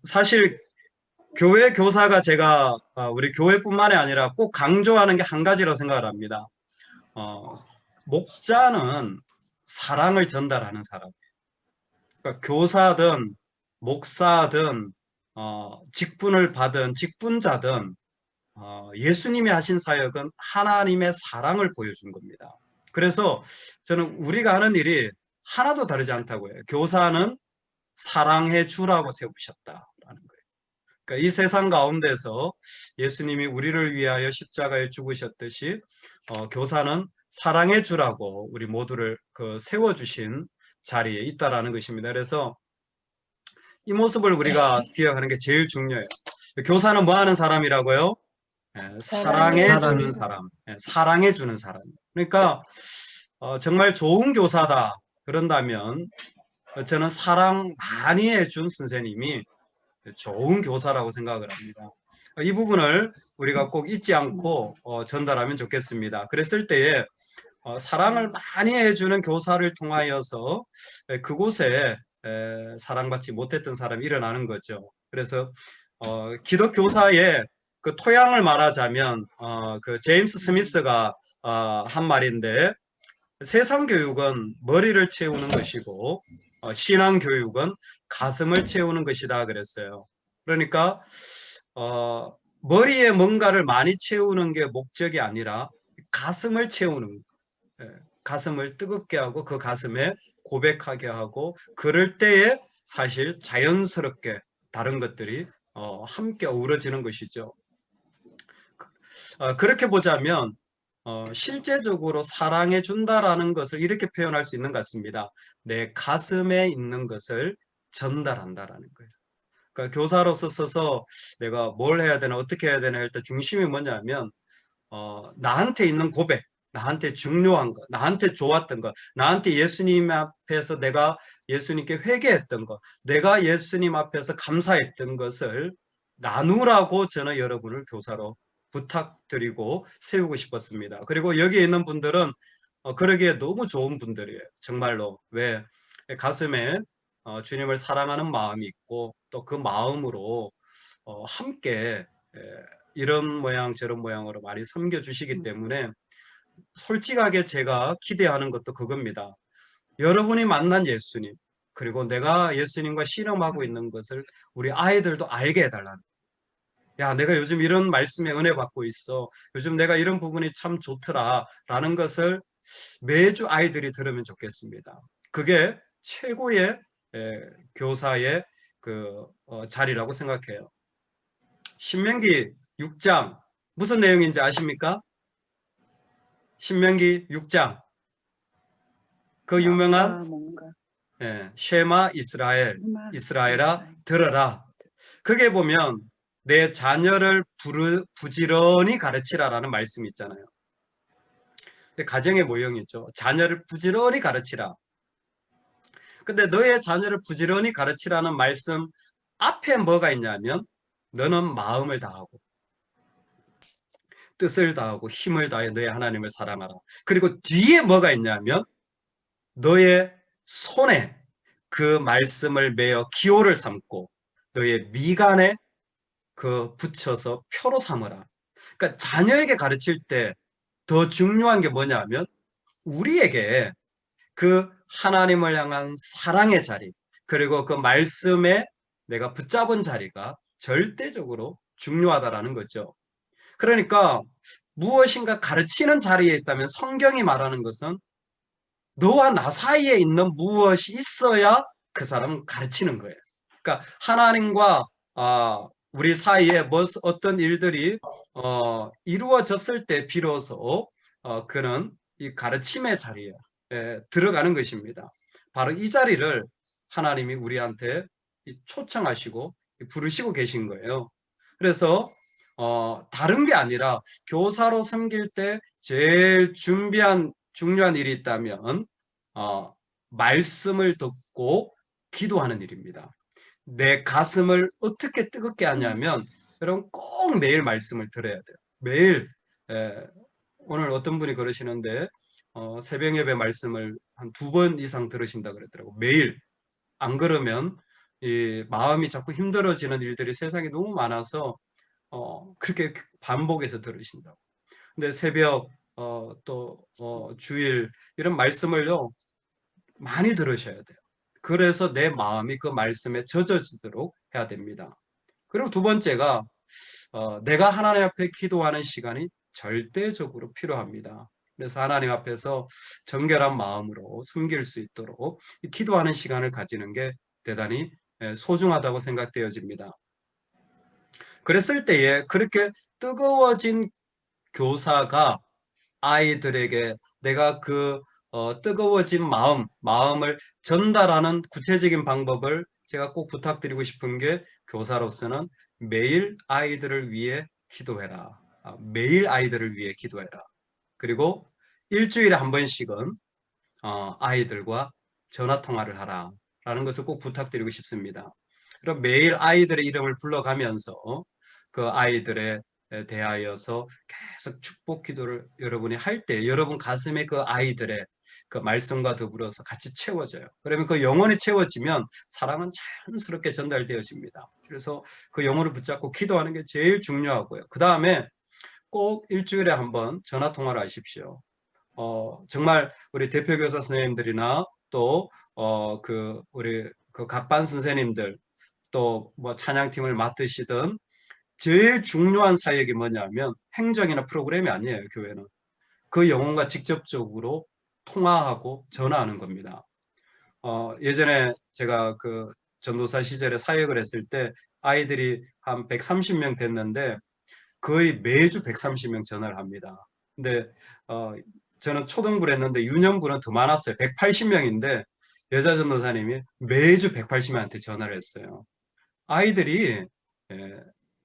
사실 교회 교사가 제가 우리 교회뿐만이 아니라 꼭 강조하는 게 한 가지라고 생각을 합니다. 어, 목자는 사랑을 전달하는 사람. 그러니까 교사든 목사든 직분을 받은 직분자든 예수님이 하신 사역은 하나님의 사랑을 보여준 겁니다. 그래서 저는 우리가 하는 일이 하나도 다르지 않다고 해요. 교사는 사랑해 주라고 세우셨다라는 거예요. 그러니까 이 세상 가운데서 예수님이 우리를 위하여 십자가에 죽으셨듯이 교사는 사랑해 주라고 우리 모두를 세워주신 자리에 있다라는 것입니다. 그래서 이 모습을 우리가 기억하는 게 제일 중요해요. 교사는 뭐 하는 사람이라고요? 사랑해 사랑해 주는 주는 사람, 사랑해 주는 사람. 그러니까 정말 좋은 교사다 그런다면 저는 사랑 많이 해준 선생님이 좋은 교사라고 생각을 합니다. 이 부분을 우리가 꼭 잊지 않고 전달하면 좋겠습니다. 그랬을 때에 사랑을 많이 해주는 교사를 통하여서 그곳에 사랑받지 못했던 사람이 일어나는 거죠. 그래서 기독 교사의 그 토양을 말하자면 그 제임스 스미스가 한 말인데 세상 교육은 머리를 채우는 것이고 신앙 교육은 가슴을 채우는 것이다 그랬어요. 그러니까 머리에 뭔가를 많이 채우는 게 목적이 아니라 가슴을 채우는 가슴을 뜨겁게 하고 그 가슴에 고백하게 하고 그럴 때에 사실 자연스럽게 다른 것들이 함께 어우러지는 것이죠. 그렇게 보자면 실제적으로 사랑해 준다라는 것을 이렇게 표현할 수 있는 것 같습니다. 내 가슴에 있는 것을 전달한다라는 거예요. 그러니까 교사로서 서서 내가 뭘 해야 되나 어떻게 해야 되나 할 때 중심이 뭐냐면 나한테 있는 고백, 나한테 중요한 것, 나한테 좋았던 것, 나한테 예수님 앞에서 내가 예수님께 회개했던 것, 내가 예수님 앞에서 감사했던 것을 나누라고 저는 여러분을 교사로 부탁드리고 세우고 싶었습니다. 그리고 여기에 있는 분들은 그러기에 너무 좋은 분들이에요. 정말로. 왜? 가슴에 주님을 사랑하는 마음이 있고 또 그 마음으로 함께 이런 모양 저런 모양으로 많이 섬겨주시기 때문에 솔직하게 제가 기대하는 것도 그겁니다. 여러분이 만난 예수님 그리고 내가 예수님과 씨름하고 있는 것을 우리 아이들도 알게 해달라는 야 내가 요즘 이런 말씀에 은혜 받고 있어 요즘 내가 이런 부분이 참 좋더라 라는 것을 매주 아이들이 들으면 좋겠습니다. 그게 최고의 교사의 자리라고 생각해요. 신명기 6장 무슨 내용인지 아십니까? 신명기 6장 그 유명한 뭔가 쉐마 이스라엘 이스라엘아 이스라엘. 들어라. 거기에 보면 내 자녀를 부지런히 가르치라라는 말씀이 있잖아요. 가정의 모형이죠. 자녀를 부지런히 가르치라. 근데 너의 자녀를 부지런히 가르치라는 말씀 앞에 뭐가 있냐면 너는 마음을 다하고 뜻을 다하고 힘을 다해 너의 하나님을 사랑하라. 그리고 뒤에 뭐가 있냐면 너의 손에 그 말씀을 매어 기호를 삼고 너의 미간에 붙여서 표로 삼으라. 그러니까 자녀에게 가르칠 때 더 중요한 게 뭐냐면 우리에게 그 하나님을 향한 사랑의 자리 그리고 그 말씀에 내가 붙잡은 자리가 절대적으로 중요하다라는 거죠. 그러니까 무엇인가 가르치는 자리에 있다면 성경이 말하는 것은 너와 나 사이에 있는 무엇이 있어야 그 사람은 가르치는 거예요. 그러니까 하나님과 우리 사이에 어떤 일들이 이루어졌을 때 비로소 그는 이 가르침의 자리에 들어가는 것입니다. 바로 이 자리를 하나님이 우리한테 초청하시고 부르시고 계신 거예요. 그래서 다른 게 아니라 교사로 섬길 때 제일 중요한 일이 있다면 말씀을 듣고 기도하는 일입니다. 내 가슴을 어떻게 뜨겁게 하냐면 여러분 꼭 매일 말씀을 들어야 돼요. 매일 오늘 어떤 분이 그러시는데 새벽 예배 말씀을 한 2번 이상 들으신다 그랬더라고. 매일 안 그러면 이 마음이 자꾸 힘들어지는 일들이 세상에 너무 많아서 그렇게 반복해서 들으신다고. 근데 새벽 또 주일 이런 말씀을요 많이 들으셔야 돼요. 그래서 내 마음이 그 말씀에 젖어지도록 해야 됩니다. 그리고 두 번째가 내가 하나님 앞에 기도하는 시간이 절대적으로 필요합니다. 그래서 하나님 앞에서 정결한 마음으로 섬길 수 있도록 기도하는 시간을 가지는 게 대단히 소중하다고 생각되어집니다. 그랬을 때에 그렇게 뜨거워진 교사가 아이들에게 내가 그 뜨거워진 마음을 전달하는 구체적인 방법을 제가 꼭 부탁드리고 싶은 게 교사로서는 매일 아이들을 위해 기도해라. 매일 아이들을 위해 기도해라. 그리고 일주일에 한 번씩은 아이들과 전화 통화를 하라. 라는 것을 꼭 부탁드리고 싶습니다. 그럼 매일 아이들의 이름을 불러가면서 그 아이들에 대하여서 계속 축복 기도를 여러분이 할 때 여러분 가슴에 그 아이들의 그 말씀과 더불어서 같이 채워져요. 그러면 그 영혼이 채워지면 사랑은 자연스럽게 전달되어집니다. 그래서 그 영혼을 붙잡고 기도하는 게 제일 중요하고요. 그 다음에 꼭 일주일에 한 번 전화 통화를 하십시오. 정말 우리 대표교사 선생님들이나 또 우리 그 각반 선생님들 또 뭐 찬양팀을 맡으시던 제일 중요한 사역이 뭐냐면 행정이나 프로그램이 아니에요. 교회는 그 영혼과 직접적으로 통화하고 전화하는 겁니다. 예전에 제가 그 전도사 시절에 사역을 했을 때 아이들이 한 130명 됐는데 거의 매주 130명 전화를 합니다. 근데 저는 초등부를 했는데 유년부는 더 많았어요. 180명인데 여자 전도사님이 매주 180명한테 전화를 했어요. 아이들이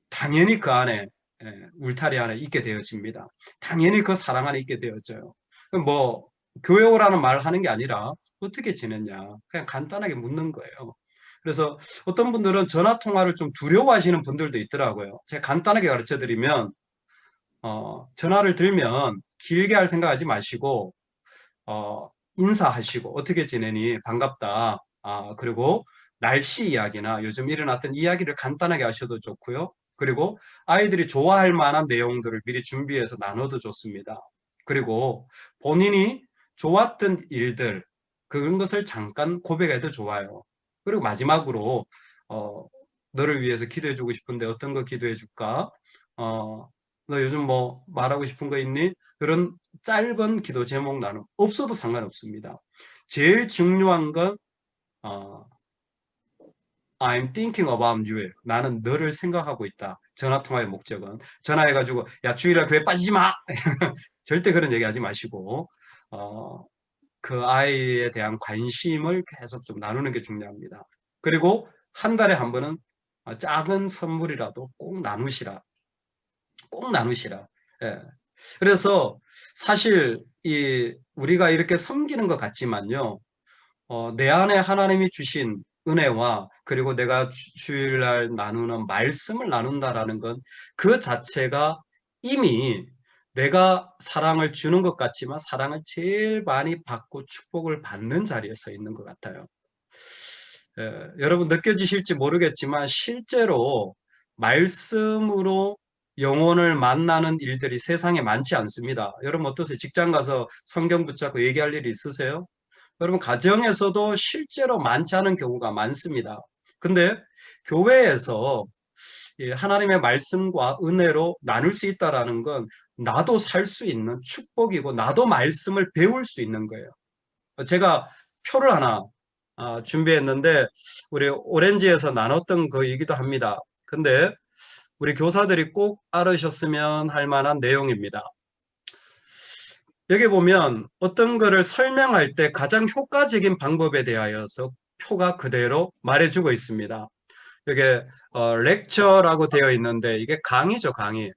당연히 그 안에 울타리 안에 있게 되어집니다. 당연히 그 사랑 안에 있게 되어져요. 뭐 교회 오라는 말 하는 게 아니라 어떻게 지냈냐 그냥 간단하게 묻는 거예요. 그래서 어떤 분들은 전화 통화를 좀 두려워하시는 분들도 있더라고요. 제가 간단하게 가르쳐 드리면 전화를 들면 길게 할 생각하지 마시고 인사하시고 어떻게 지내니 반갑다. 그리고 날씨 이야기나 요즘 일어났던 이야기를 간단하게 하셔도 좋고요. 그리고 아이들이 좋아할 만한 내용들을 미리 준비해서 나눠도 좋습니다. 그리고 본인이 좋았던 일들 그런 것을 잠깐 고백해도 좋아요. 그리고 마지막으로 너를 위해서 기도해 주고 싶은데 어떤 거 기도해 줄까? 너 요즘 뭐 말하고 싶은 거 있니? 그런 짧은 기도 제목 나눔 없어도 상관없습니다. 제일 중요한 건 I'm thinking about you예요. 나는 너를 생각하고 있다. 전화 통화의 목적은 전화해가지고 야 주일날 교회 빠지지 마. 절대 그런 얘기하지 마시고 그 아이에 대한 관심을 계속 좀 나누는 게 중요합니다. 그리고 한 달에 한 번은 작은 선물이라도 꼭 나누시라. 꼭 나누시라. 예. 그래서 사실 우리가 이렇게 섬기는 것 같지만요. 내 안에 하나님이 주신 은혜와 그리고 내가 주일날 나누는 말씀을 나눈다라는 건 그 자체가 이미 내가 사랑을 주는 것 같지만 사랑을 제일 많이 받고 축복을 받는 자리에 서 있는 것 같아요. 여러분 느껴지실지 모르겠지만 실제로 말씀으로 영혼을 만나는 일들이 세상에 많지 않습니다. 여러분 어떠세요? 직장 가서 성경 붙잡고 얘기할 일이 있으세요? 여러분 가정에서도 실제로 많지 않은 경우가 많습니다. 근데 교회에서 하나님의 말씀과 은혜로 나눌 수 있다는 건 나도 살 수 있는 축복이고 나도 말씀을 배울 수 있는 거예요. 제가 표를 하나 준비했는데 우리 오렌지에서 나눴던 거이기도 합니다. 근데 우리 교사들이 꼭 알으셨으면 할 만한 내용입니다. 여기 보면 어떤 거를 설명할 때 가장 효과적인 방법에 대하여서 표가 그대로 말해주고 있습니다. 이게 렉처라고 되어 있는데 이게 강의죠, 강의.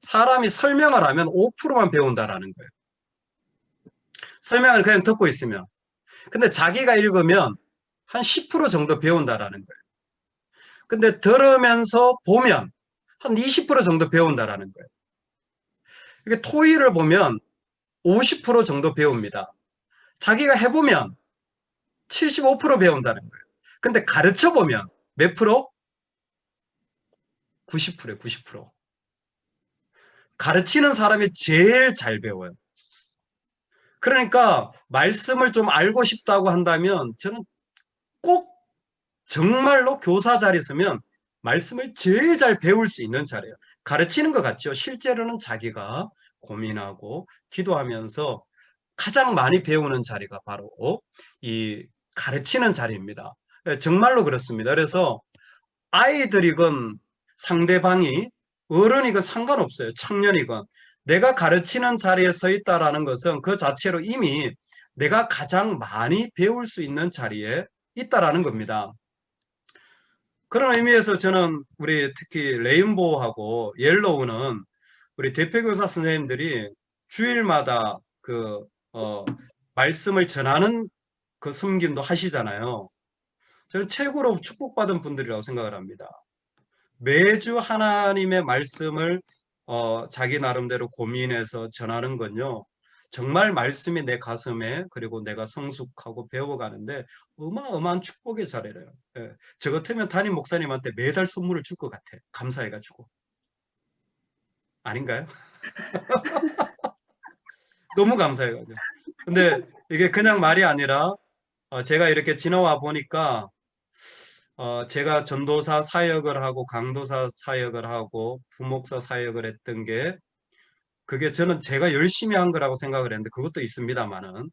사람이 설명을 하면 5%만 배운다라는 거예요. 설명을 그냥 듣고 있으면. 근데 자기가 읽으면 한 10% 정도 배운다라는 거예요. 근데 들으면서 보면 한 20% 정도 배운다라는 거예요. 이게 토의를 보면 50% 정도 배웁니다. 자기가 해보면 75% 배운다는 거예요. 근데 가르쳐 보면 몇 프로? 90%에 90%. 가르치는 사람이 제일 잘 배워요. 그러니까 말씀을 좀 알고 싶다고 한다면 저는 꼭 정말로 교사 자리 서면 말씀을 제일 잘 배울 수 있는 자리예요. 가르치는 것 같죠? 실제로는 자기가 고민하고 기도하면서 가장 많이 배우는 자리가 바로 이 가르치는 자리입니다. 정말로 그렇습니다. 그래서 아이들이건 상대방이 어른이건 상관없어요. 청년이건 내가 가르치는 자리에 서 있다라는 것은 그 자체로 이미 내가 가장 많이 배울 수 있는 자리에 있다라는 겁니다. 그런 의미에서 저는 우리 특히 레인보우하고 옐로우는 우리 대표교사 선생님들이 주일마다 말씀을 전하는 그 섬김도 하시잖아요. 저는 최고로 축복받은 분들이라고 생각을 합니다. 매주 하나님의 말씀을 자기 나름대로 고민해서 전하는 건요. 정말 말씀이 내 가슴에 그리고 내가 성숙하고 배워가는데 어마어마한 축복의 자리래요. 예. 저 같으면 담임 목사님한테 매달 선물을 줄 것 같아. 감사해가지고. 아닌가요? 너무 감사해가지고. 근데 이게 그냥 말이 아니라 제가 이렇게 지나와 보니까 제가 전도사 사역을 하고 강도사 사역을 하고 부목사 사역을 했던 게 그게 저는 제가 열심히 한 거라고 생각을 했는데 그것도 있습니다만은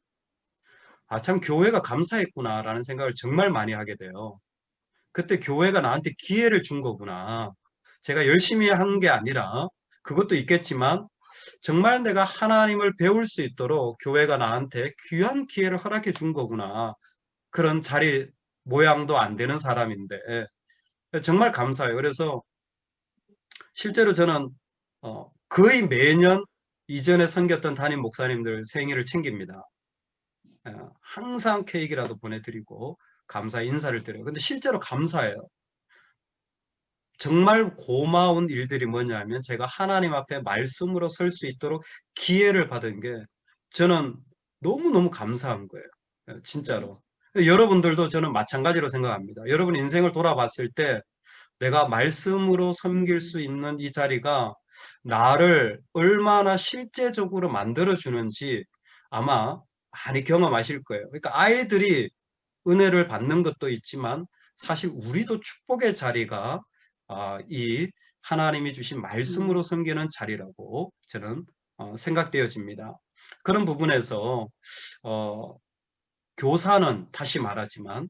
참 교회가 감사했구나라는 생각을 정말 많이 하게 돼요. 그때 교회가 나한테 기회를 준 거구나. 제가 열심히 한 게 아니라 그것도 있겠지만 정말 내가 하나님을 배울 수 있도록 교회가 나한테 귀한 기회를 허락해 준 거구나. 그런 자리 모양도 안 되는 사람인데 정말 감사해요. 그래서 실제로 저는 거의 매년 이전에 섬겼던 담임 목사님들 생일을 챙깁니다. 항상 케이크라도 보내드리고 감사 인사를 드려요. 근데 실제로 감사해요. 정말 고마운 일들이 뭐냐면 제가 하나님 앞에 말씀으로 설 수 있도록 기회를 받은 게 저는 너무너무 감사한 거예요. 진짜로. 여러분들도 저는 마찬가지로 생각합니다. 여러분 인생을 돌아봤을 때 내가 말씀으로 섬길 수 있는 이 자리가 나를 얼마나 실제적으로 만들어주는지 아마 많이 경험하실 거예요. 그러니까 아이들이 은혜를 받는 것도 있지만 사실 우리도 축복의 자리가 이 하나님이 주신 말씀으로 섬기는 자리라고 저는 생각되어집니다. 그런 부분에서 교사는 다시 말하지만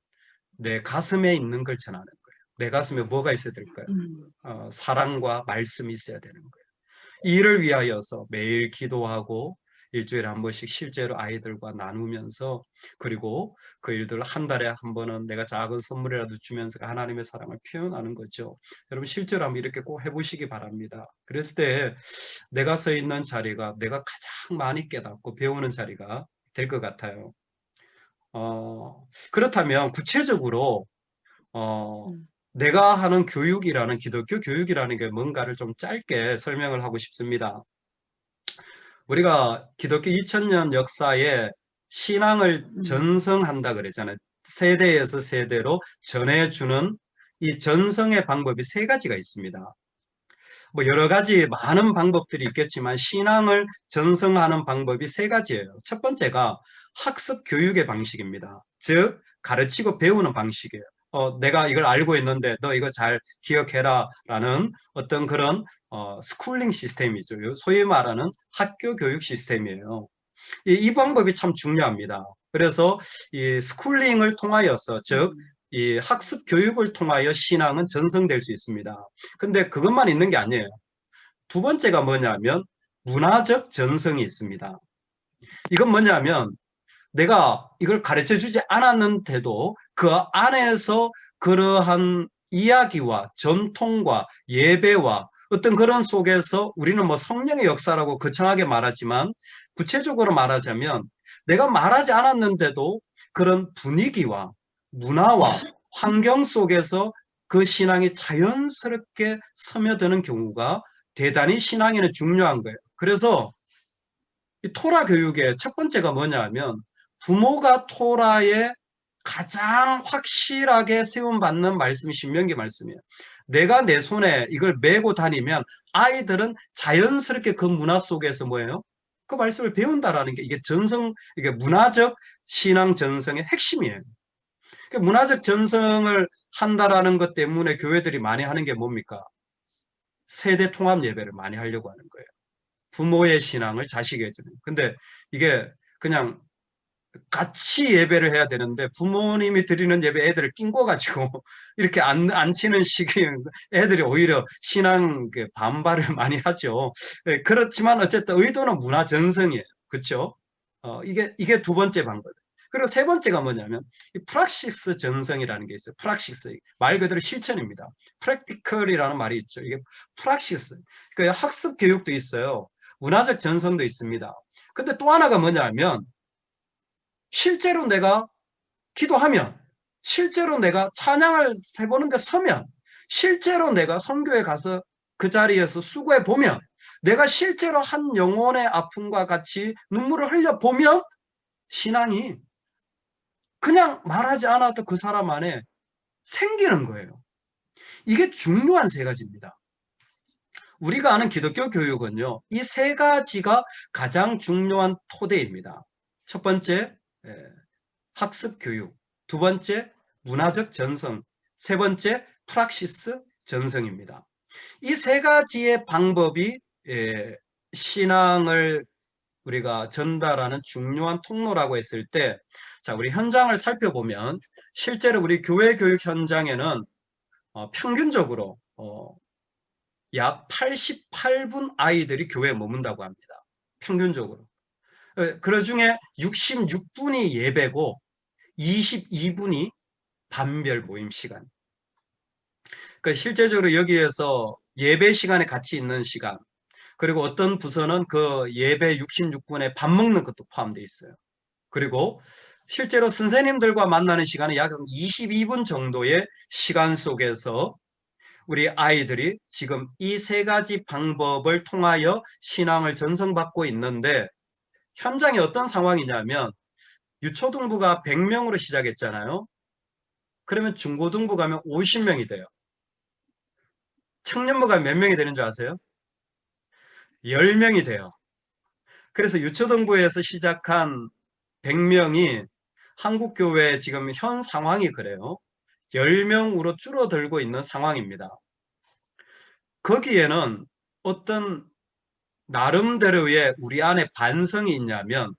내 가슴에 있는 걸 전하는 거예요. 내 가슴에 뭐가 있어야 될까요? 사랑과 말씀이 있어야 되는 거예요. 이를 위하여서 매일 기도하고 일주일에 한 번씩 실제로 아이들과 나누면서 그리고 그 일들 한 달에 한 번은 내가 작은 선물이라도 주면서 하나님의 사랑을 표현하는 거죠. 여러분 실제로 한번 이렇게 꼭 해보시기 바랍니다. 그랬을 때 내가 서 있는 자리가 내가 가장 많이 깨닫고 배우는 자리가 될 것 같아요. 그렇다면 구체적으로 내가 하는 교육이라는 기독교 교육이라는 게 뭔가를 좀 짧게 설명을 하고 싶습니다. 우리가 기독교 2000년 역사에 신앙을 전성한다 그랬잖아요. 세대에서 세대로 전해주는 이 전성의 방법이 세 가지가 있습니다. 뭐 여러 가지 많은 방법들이 있겠지만 신앙을 전성하는 방법이 세 가지예요. 첫 번째가 학습 교육의 방식입니다. 즉 가르치고 배우는 방식이에요. 내가 이걸 알고 있는데 너 이거 잘 기억해라 라는 어떤 그런 스쿨링 시스템이죠. 소위 말하는 학교 교육 시스템이에요. 이 방법이 참 중요합니다. 그래서 이 스쿨링을 통하여서 즉 이 학습 교육을 통하여 신앙은 전성될 수 있습니다. 근데 그것만 있는 게 아니에요. 두 번째가 뭐냐면 문화적 전성이 있습니다. 이건 뭐냐면 내가 이걸 가르쳐 주지 않았는데도 그 안에서 그러한 이야기와 전통과 예배와 어떤 그런 속에서 우리는 뭐 성령의 역사라고 거창하게 말하지만 구체적으로 말하자면 내가 말하지 않았는데도 그런 분위기와 문화와 환경 속에서 그 신앙이 자연스럽게 스며드는 경우가 대단히 신앙에는 중요한 거예요. 그래서 이 토라 교육의 첫 번째가 뭐냐 하면 부모가 토라의 가장 확실하게 세움받는 말씀이 신명기 말씀이에요. 내가 내 손에 이걸 메고 다니면 아이들은 자연스럽게 그 문화 속에서 뭐예요? 그 말씀을 배운다라는 게 이게 이게 문화적 신앙 전성의 핵심이에요. 문화적 전성을 한다라는 것 때문에 교회들이 많이 하는 게 뭡니까? 세대 통합 예배를 많이 하려고 하는 거예요. 부모의 신앙을 자식에게 주는. 근데 이게 그냥 같이 예배를 해야 되는데 부모님이 드리는 예배 애들을 낑궈가지고 이렇게 안 치는 시기 애들이 오히려 신앙 반발을 많이 하죠. 네, 그렇지만 어쨌든 의도는 문화 전성이에요. 그렇죠? 이게 두 번째 방법. 그리고 세 번째가 뭐냐면 이 프락시스 전성이라는 게 있어요. 프락시스 말 그대로 실천입니다. 프랙티컬이라는 말이 있죠. 이게 프락시스. 그 학습 교육도 있어요. 문화적 전성도 있습니다. 근데 또 하나가 뭐냐면 실제로 내가 기도하면, 실제로 내가 찬양을 해보는데 서면, 실제로 내가 선교에 가서 그 자리에서 수고해 보면, 내가 실제로 한 영혼의 아픔과 같이 눈물을 흘려 보면 신앙이 그냥 말하지 않아도 그 사람 안에 생기는 거예요. 이게 중요한 세 가지입니다. 우리가 아는 기독교 교육은요, 이 세 가지가 가장 중요한 토대입니다. 첫 번째, 학습 교육. 두 번째, 문화적 전성. 세 번째, 프락시스 전성입니다. 이 세 가지의 방법이 신앙을 우리가 전달하는 중요한 통로라고 했을 때, 자, 우리 현장을 살펴보면 실제로 우리 교회 교육 현장에는 평균적으로 약 88분 아이들이 교회에 머문다고 합니다. 평균적으로. 그 중에 66분이 예배고 22분이 반별 모임 시간. 그러니까 실제적으로 여기에서 예배 시간에 같이 있는 시간, 그리고 어떤 부서는 그 예배 66분에 밥 먹는 것도 포함되어 있어요. 그리고 실제로 선생님들과 만나는 시간은 약 22분 정도의 시간 속에서 우리 아이들이 지금 이 세 가지 방법을 통하여 신앙을 전성받고 있는데, 현장에 어떤 상황이냐면 유초등부가 100명으로 시작했잖아요. 그러면 중고등부 가면 50명이 돼요. 청년부 가면 몇 명이 되는 줄 아세요? 10명이 돼요. 그래서 유초등부에서 시작한 100명이 한국교회 지금 현 상황이 그래요. 10명으로 줄어들고 있는 상황입니다. 거기에는 어떤 나름대로의 우리 안에 반성이 있냐면,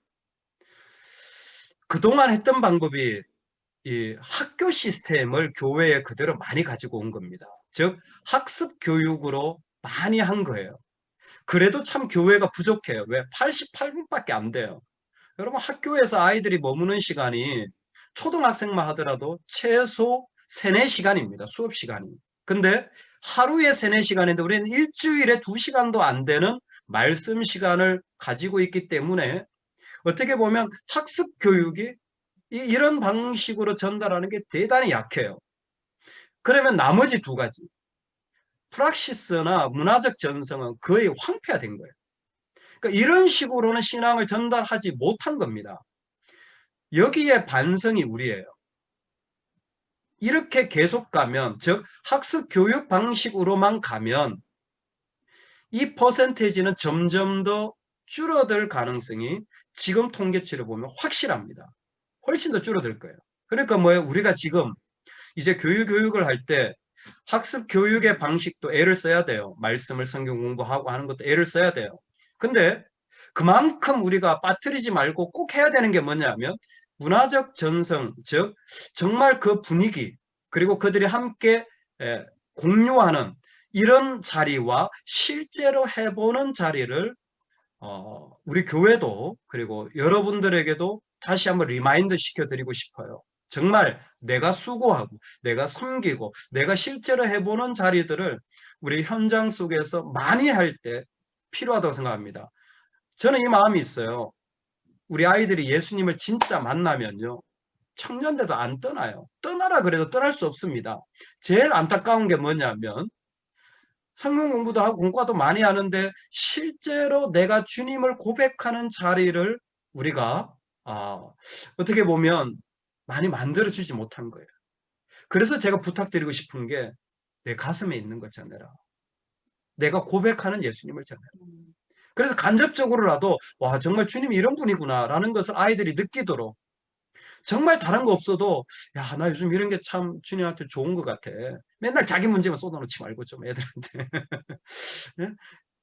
그동안 했던 방법이 이 학교 시스템을 교회에 그대로 많이 가지고 온 겁니다. 즉 학습 교육으로 많이 한 거예요. 그래도 참 교회가 부족해요. 왜? 88분밖에 안 돼요. 여러분, 학교에서 아이들이 머무는 시간이 초등학생만 하더라도 최소 3, 4시간입니다. 수업 시간이. 근데 하루에 3, 4시간인데 우리는 일주일에 2시간도 안 되는 말씀 시간을 가지고 있기 때문에 어떻게 보면 학습 교육이 이런 방식으로 전달하는 게 대단히 약해요. 그러면 나머지 두 가지, 프락시스나 문화적 전성은 거의 황폐화된 거예요. 그러니까 이런 식으로는 신앙을 전달하지 못한 겁니다. 여기에 반성이 우리예요. 이렇게 계속 가면, 즉 학습 교육 방식으로만 가면 이 퍼센테이지는 점점 더 줄어들 가능성이 지금 통계치를 보면 확실합니다. 훨씬 더 줄어들 거예요. 그러니까 뭐예요? 우리가 지금 이제 교육을 할 때 학습 교육의 방식도 애를 써야 돼요. 말씀을 성경 공부하고 하는 것도 애를 써야 돼요. 근데 그만큼 우리가 빠뜨리지 말고 꼭 해야 되는 게 뭐냐면 문화적 전성, 즉 정말 그 분위기, 그리고 그들이 함께 공유하는 이런 자리와 실제로 해보는 자리를 우리 교회도 그리고 여러분들에게도 다시 한번 리마인드 시켜드리고 싶어요. 정말 내가 수고하고 내가 섬기고 내가 실제로 해보는 자리들을 우리 현장 속에서 많이 할 때 필요하다고 생각합니다. 저는 이 마음이 있어요. 우리 아이들이 예수님을 진짜 만나면요, 청년대도 안 떠나요. 떠나라 그래도 떠날 수 없습니다. 제일 안타까운 게 뭐냐면 성경 공부도 하고 공과도 많이 하는데 실제로 내가 주님을 고백하는 자리를 우리가 어떻게 보면 많이 만들어주지 못한 거예요. 그래서 제가 부탁드리고 싶은 게 내 가슴에 있는 것 전해라. 내가 고백하는 예수님을 전해라. 그래서 간접적으로라도 와 정말 주님이 이런 분이구나 라는 것을 아이들이 느끼도록 정말 다른 거 없어도 야 나 요즘 이런 게 참 주님한테 좋은 것 같아. 맨날 자기 문제만 쏟아놓지 말고 좀 애들한테. 예?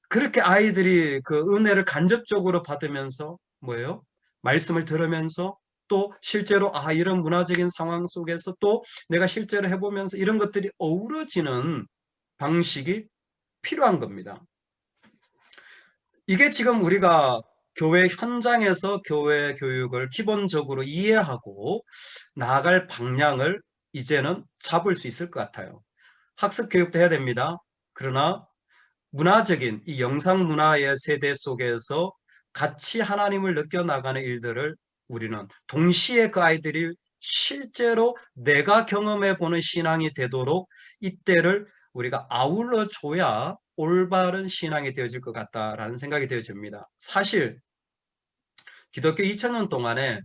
그렇게 아이들이 그 은혜를 간접적으로 받으면서 뭐예요? 말씀을 들으면서 또 실제로 아 이런 문화적인 상황 속에서 또 내가 실제로 해보면서 이런 것들이 어우러지는 방식이 필요한 겁니다. 이게 지금 우리가 교회 현장에서 교회 교육을 기본적으로 이해하고 나아갈 방향을 이제는 잡을 수 있을 것 같아요. 학습 교육도 해야 됩니다. 그러나 문화적인 이 영상 문화의 세대 속에서 같이 하나님을 느껴나가는 일들을 우리는 동시에 그 아이들이 실제로 내가 경험해 보는 신앙이 되도록 이때를 우리가 아울러 줘야 올바른 신앙이 되어질 것 같다라는 생각이 되어집니다. 사실 기독교 2000년 동안에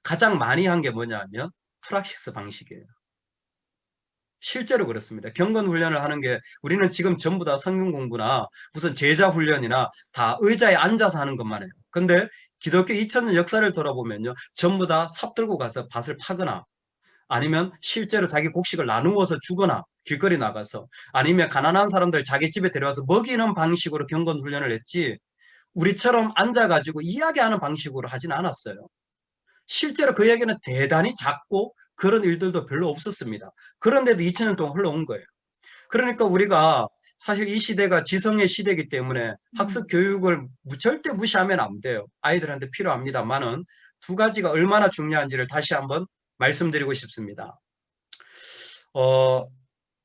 가장 많이 한 게 뭐냐면 프락시스 방식이에요. 실제로 그렇습니다. 경건 훈련을 하는 게 우리는 지금 전부 다 성경 공부나 무슨 제자 훈련이나 다 의자에 앉아서 하는 것만 해요. 근데 기독교 2000년 역사를 돌아보면요. 전부 다 삽 들고 가서 밭을 파거나 아니면 실제로 자기 곡식을 나누어서 주거나 길거리 나가서 아니면 가난한 사람들 자기 집에 데려와서 먹이는 방식으로 경건 훈련을 했지 우리처럼 앉아가지고 이야기하는 방식으로 하진 않았어요. 실제로 그 얘기는 대단히 작고 그런 일들도 별로 없었습니다. 그런데도 2000년 동안 흘러온 거예요. 그러니까 우리가 사실 이 시대가 지성의 시대이기 때문에 학습 교육을 절대 무시하면 안 돼요. 아이들한테 필요합니다만은 두 가지가 얼마나 중요한지를 다시 한번 말씀드리고 싶습니다.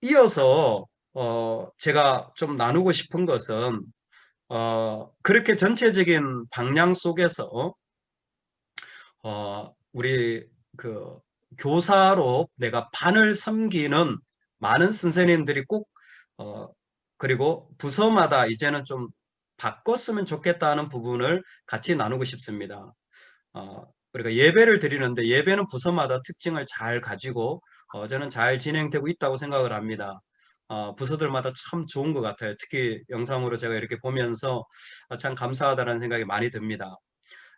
이어서 제가 좀 나누고 싶은 것은 그렇게 전체적인 방향 속에서 우리 그 교사로 내가 반을 섬기는 많은 선생님들이 꼭 그리고 부서마다 이제는 좀 바꿨으면 좋겠다는 부분을 같이 나누고 싶습니다. 우리가 예배를 드리는데 예배는 부서마다 특징을 잘 가지고 저는 잘 진행되고 있다고 생각을 합니다. 부서들마다 참 좋은 것 같아요. 특히 영상으로 제가 이렇게 보면서 참 감사하다는 생각이 많이 듭니다.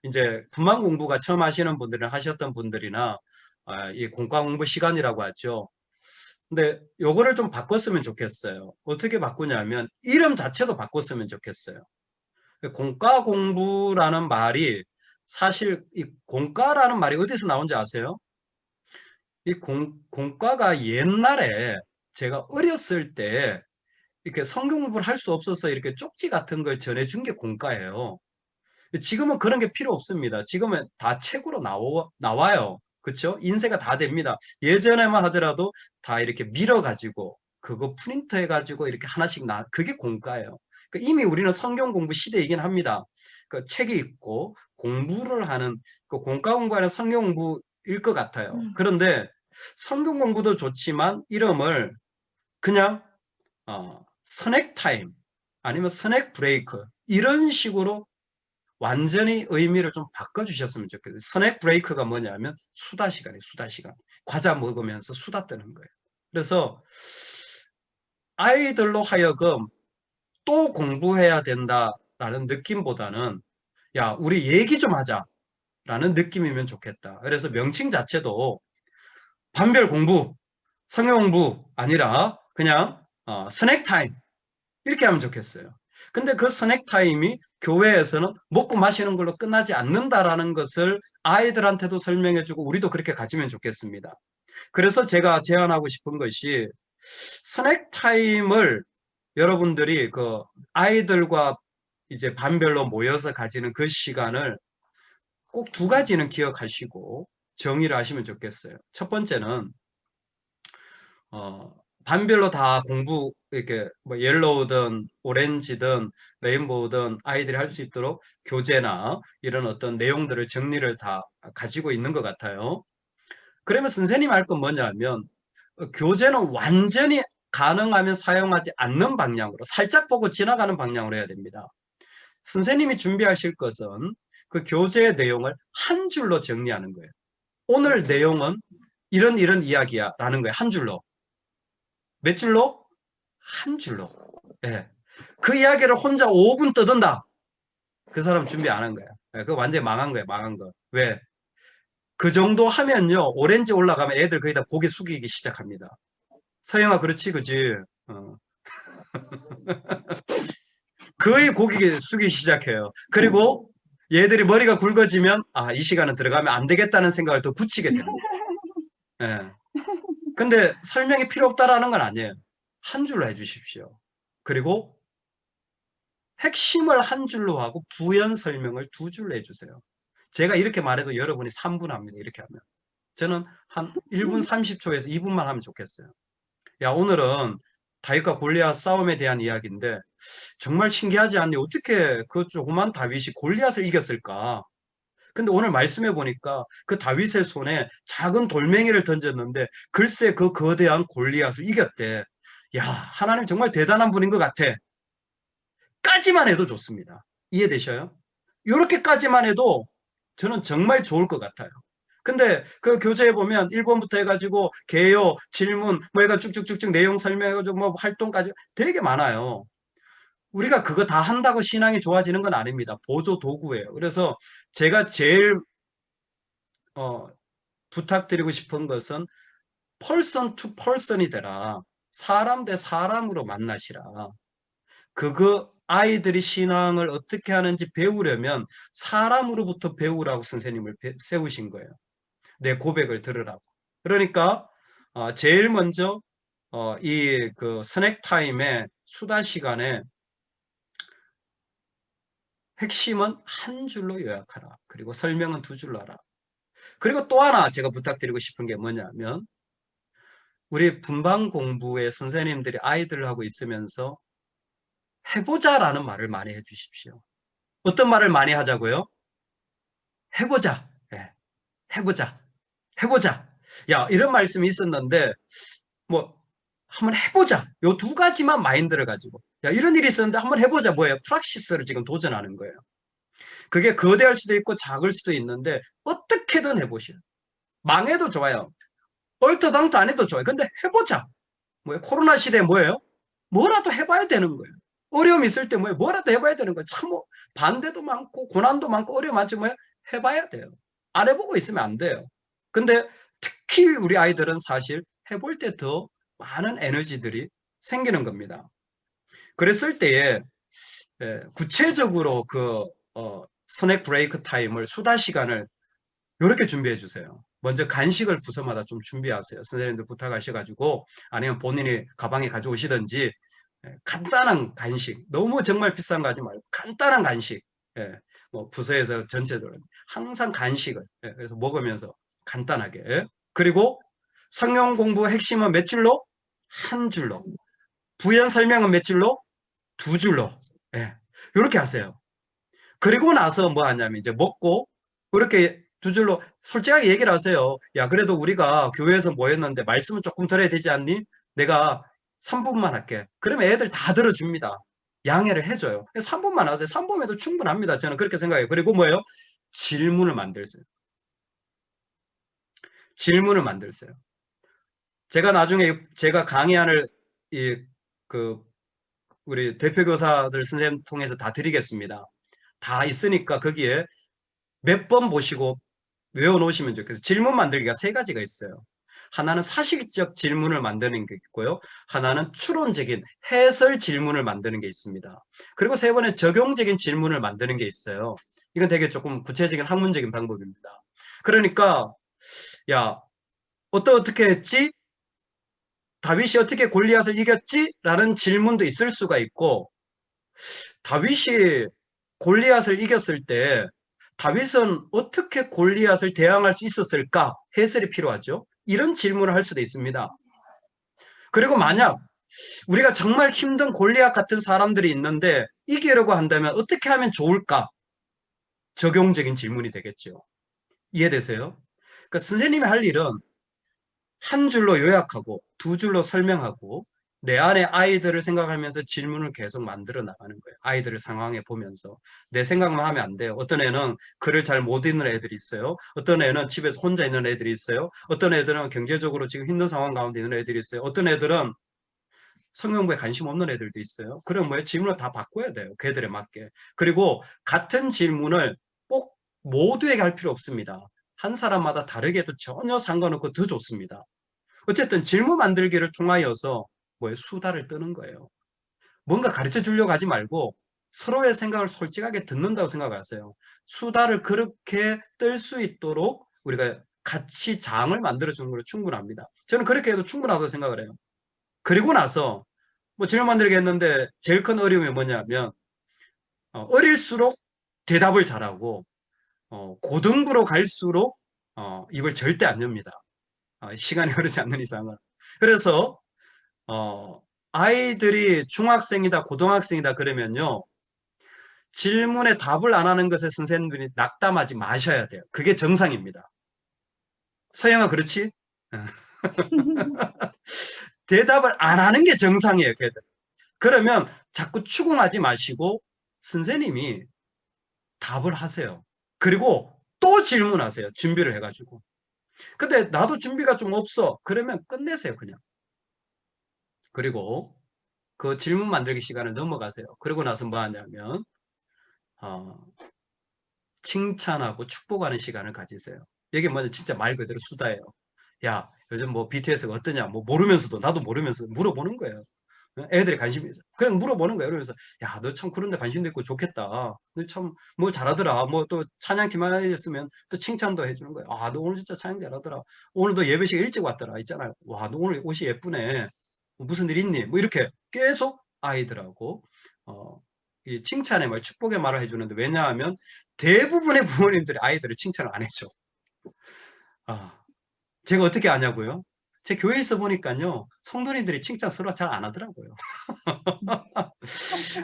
이제 분만 공부가 처음 하시는 분들은 하셨던 분들이나 이 공과 공부 시간이라고 하죠. 근데 요거를 좀 바꿨으면 좋겠어요. 어떻게 바꾸냐면 이름 자체도 바꿨으면 좋겠어요. 공과 공부라는 말이 사실 이 공과라는 말이 어디서 나온지 아세요? 이 공과가 옛날에 제가 어렸을 때 이렇게 성경 공부를 할 수 없어서 이렇게 쪽지 같은 걸 전해준 게 공과예요. 지금은 그런 게 필요 없습니다. 지금은 다 책으로 나와요. 그렇죠? 인쇄가 다 됩니다. 예전에만 하더라도 다 이렇게 밀어가지고 그거 프린트해가지고 이렇게 하나씩 그게 공과예요. 그러니까 이미 우리는 성경 공부 시대이긴 합니다. 그 책이 있고 공부를 하는 그 공과 공부하는 성경 공부일 것 같아요. 그런데 성경 공부도 좋지만 이름을 그냥 스낵 타임 아니면 스낵 브레이크 이런 식으로 완전히 의미를 좀 바꿔주셨으면 좋겠어요. 스낵 브레이크가 뭐냐면 수다 시간이에요. 수다 시간. 과자 먹으면서 수다 떠는 거예요. 그래서 아이들로 하여금 또 공부해야 된다라는 느낌보다는 야 우리 얘기 좀 하자라는 느낌이면 좋겠다. 그래서 명칭 자체도 반별 공부, 성경 공부 아니라 그냥 스낵 타임 이렇게 하면 좋겠어요. 근데 그 스낵 타임이 교회에서는 먹고 마시는 걸로 끝나지 않는다라는 것을 아이들한테도 설명해주고 우리도 그렇게 가지면 좋겠습니다. 그래서 제가 제안하고 싶은 것이 스낵 타임을 여러분들이 그 아이들과 이제 반별로 모여서 가지는 그 시간을 꼭 두 가지는 기억하시고 정의를 하시면 좋겠어요. 첫 번째는 반별로 다 공부 이렇게 뭐 옐로우든 오렌지든 레인보우든 아이들이 할 수 있도록 교재나 이런 어떤 내용들을 정리를 다 가지고 있는 것 같아요. 그러면 선생님 할 건 뭐냐면 교재는 완전히 가능하면 사용하지 않는 방향으로 살짝 보고 지나가는 방향으로 해야 됩니다. 선생님이 준비하실 것은 그 교재의 내용을 한 줄로 정리하는 거예요. 오늘 내용은 이런 이야기야 라는 거예요. 한 줄로. 몇 줄로? 한 줄로. 예. 그 이야기를 혼자 5분 떠든다. 그 사람 준비 안 한 거야. 예, 그거 완전히 망한 거야, 망한 거. 왜? 그 정도 하면요, 오렌지 올라가면 애들 거의 다 고개 숙이기 시작합니다. 서영아, 그렇지, 그지? 어. 거의 고개 숙이기 시작해요. 그리고 얘들이 머리가 굵어지면, 아, 이 시간은 들어가면 안 되겠다는 생각을 더 굳히게 됩니다. 예. 근데 설명이 필요 없다라는 건 아니에요. 한 줄로 해주십시오. 그리고 핵심을 한 줄로 하고 부연 설명을 두 줄로 해주세요. 제가 이렇게 말해도 여러분이 3분 합니다. 이렇게 하면. 저는 한 1분 30초에서 2분만 하면 좋겠어요. 야, 오늘은 다윗과 골리앗 싸움에 대한 이야기인데 정말 신기하지 않니? 어떻게 그 조그만 다윗이 골리앗을 이겼을까? 근데 오늘 말씀해 보니까 그 다윗의 손에 작은 돌멩이를 던졌는데 글쎄 그 거대한 골리앗을 이겼대. 야, 하나님 정말 대단한 분인 것 같아. 까지만 해도 좋습니다. 이해되셔요? 이렇게까지만 해도 저는 정말 좋을 것 같아요. 근데 그 교재에 보면 1번부터 해가지고 개요, 질문, 뭐 해가 쭉쭉쭉쭉 내용 설명해가지고 뭐 활동까지 되게 많아요. 우리가 그거 다 한다고 신앙이 좋아지는 건 아닙니다. 보조 도구예요. 그래서 제가 제일 어, 부탁드리고 싶은 것은 person to person이 되라. 사람 대 사람으로 만나시라. 그거 아이들이 신앙을 어떻게 하는지 배우려면 사람으로부터 배우라고 선생님을 세우신 거예요. 내 고백을 들으라고. 그러니까 제일 먼저 이 그 스낵 타임의 수다 시간에 핵심은 한 줄로 요약하라. 그리고 설명은 두 줄로 하라. 그리고 또 하나 제가 부탁드리고 싶은 게 뭐냐면 우리 분반 공부의 선생님들이 아이들을 하고 있으면서 해보자라는 말을 많이 해주십시오. 어떤 말을 많이 하자고요? 해보자. 예, 해보자. 해보자. 야, 이런 말씀이 있었는데 뭐 한번 해보자. 요 두 가지만 마인드를 가지고 야, 이런 일이 있었는데 한번 해보자. 뭐예요? 프락시스를 지금 도전하는 거예요. 그게 거대할 수도 있고 작을 수도 있는데 어떻게든 해보시오. 망해도 좋아요. 얼토당토 안 해도 좋아요. 근데 해보자. 뭐예요? 코로나 시대에 뭐예요? 뭐라도 해봐야 되는 거예요. 어려움 있을 때 뭐예요? 뭐라도 해봐야 되는 거예요. 참 반대도 많고 고난도 많고 어려움 많지 뭐예요? 해봐야 돼요. 안 해보고 있으면 안 돼요. 근데 특히 우리 아이들은 사실 해볼 때 더 많은 에너지들이 생기는 겁니다. 그랬을 때에 구체적으로 그 스낵 브레이크 타임을 수다 시간을 이렇게 준비해 주세요. 먼저 간식을 부서마다 좀 준비하세요. 선생님들 부탁하셔가지고 아니면 본인이 가방에 가져오시든지 간단한 간식, 너무 정말 비싼 거 하지 말고 간단한 간식, 뭐 부서에서 전체적으로 항상 간식을 그래서 먹으면서 간단하게 그리고 성경 공부 핵심은 몇 줄로? 한 줄로. 부연 설명은 몇 줄로? 두 줄로. 이렇게 하세요. 그리고 나서 뭐 하냐면 이제 먹고 그렇게 두 줄로 솔직하게 얘기를 하세요. 야, 그래도 우리가 교회에서 모였는데 말씀은 조금 덜 해야 되지 않니? 내가 3분만 할게. 그러면 애들 다 들어줍니다. 양해를 해줘요. 3분만 하세요. 3분에도 충분합니다. 저는 그렇게 생각해요. 그리고 뭐예요? 질문을 만들세요. 질문을 만들세요. 제가 나중에 제가 강의안을 그 우리 대표교사들 선생님 통해서 다 드리겠습니다. 다 있으니까 거기에 몇 번 보시고 외워놓으시면 좋겠어요. 질문 만들기가 세 가지가 있어요. 하나는 사실적 질문을 만드는 게 있고요. 하나는 추론적인 해설 질문을 만드는 게 있습니다. 그리고 세 번에 적용적인 질문을 만드는 게 있어요. 이건 되게 조금 구체적인 학문적인 방법입니다. 그러니까 야, 어떻게 했지? 다윗이 어떻게 골리앗을 이겼지? 라는 질문도 있을 수가 있고 다윗이 골리앗을 이겼을 때 다윗은 어떻게 골리앗을 대항할 수 있었을까? 해설이 필요하죠. 이런 질문을 할 수도 있습니다. 그리고 만약 우리가 정말 힘든 골리앗 같은 사람들이 있는데 이기려고 한다면 어떻게 하면 좋을까? 적용적인 질문이 되겠죠. 이해되세요? 그러니까 선생님이 할 일은 한 줄로 요약하고 두 줄로 설명하고 내 안에 아이들을 생각하면서 질문을 계속 만들어 나가는 거예요. 아이들을 상황에 보면서. 내 생각만 하면 안 돼요. 어떤 애는 글을 잘 못 읽는 애들이 있어요. 어떤 애는 집에서 혼자 있는 애들이 있어요. 어떤 애들은 경제적으로 지금 힘든 상황 가운데 있는 애들이 있어요. 어떤 애들은 성경부에 관심 없는 애들도 있어요. 그럼 뭐예요? 질문을 다 바꿔야 돼요. 걔들에 맞게. 그리고 같은 질문을 꼭 모두에게 할 필요 없습니다. 한 사람마다 다르게 해도 전혀 상관없고 더 좋습니다. 어쨌든 질문 만들기를 통하여서 뭐예요? 수다를 뜨는 거예요. 뭔가 가르쳐 주려고 하지 말고 서로의 생각을 솔직하게 듣는다고 생각하세요. 수다를 그렇게 뜰 수 있도록 우리가 같이 장을 만들어 주는 걸로 충분합니다. 저는 그렇게 해도 충분하다고 생각을 해요. 그리고 나서 뭐 질문 만들기 했는데 제일 큰 어려움이 뭐냐면 어릴수록 대답을 잘하고 고등부로 갈수록 입을 절대 안 엽니다. 시간이 흐르지 않는 이상은. 그래서 아이들이 중학생이다, 고등학생이다 그러면요. 질문에 답을 안 하는 것에 선생님들이 낙담하지 마셔야 돼요. 그게 정상입니다. 서영아, 그렇지? 대답을 안 하는 게 정상이에요, 걔들. 그러면 자꾸 추궁하지 마시고 선생님이 답을 하세요. 그리고 또 질문하세요. 준비를 해가지고. 근데 나도 준비가 좀 없어. 그러면 끝내세요, 그냥. 그리고 그 질문 만들기 시간을 넘어가세요. 그러고 나서 뭐 하냐면, 어, 칭찬하고 축복하는 시간을 가지세요. 이게 뭐냐, 진짜 말 그대로 수다예요. 야, 요즘 뭐 BTS가 어떠냐, 뭐 모르면서도, 나도 모르면서 물어보는 거예요. 애들이 관심이 있어. 그냥 물어보는 거예요. 그러면서, 야, 너 참 그런데 관심도 있고 좋겠다. 너 참 뭐 잘하더라. 뭐 또 찬양팀만 해줬으면 또 칭찬도 해주는 거예요. 아, 너 오늘 진짜 찬양 잘하더라. 오늘 너 예배식 일찍 왔더라. 있잖아요. 와, 너 오늘 옷이 예쁘네. 무슨 일 있니? 뭐 이렇게 계속 아이들하고, 이 칭찬의 말, 축복의 말을 해주는데, 왜냐하면 대부분의 부모님들이 아이들을 칭찬을 안 해줘. 아, 제가 어떻게 아냐고요? 제 교회에 있어 보니까요, 성도님들이 칭찬 서로 잘 안 하더라고요.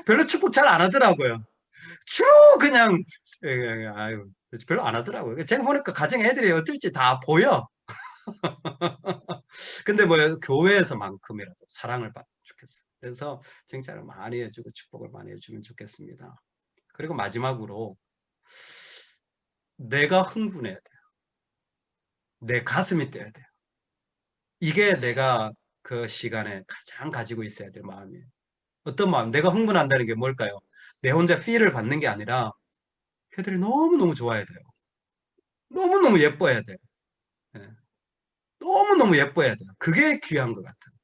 별로 축복 잘 안 하더라고요. 주로 그냥 아유 별로 안 하더라고요. 제가 보니까 가정 애들이 어떨지 다 보여. 근데 뭐 교회에서만큼이라도 사랑을 받으면 좋겠어. 그래서 칭찬을 많이 해주고 축복을 많이 해주면 좋겠습니다. 그리고 마지막으로 내가 흥분해야 돼요. 내 가슴이 뛰어야 돼요. 이게 내가 그 시간에 가장 가지고 있어야 될 마음이에요. 어떤 마음? 내가 흥분한다는 게 뭘까요? 내 혼자 필을 받는 게 아니라 애들이 너무너무 좋아야 돼요. 너무너무 예뻐야 돼요. 예. 너무너무 예뻐야 돼요. 그게 귀한 것 같아요.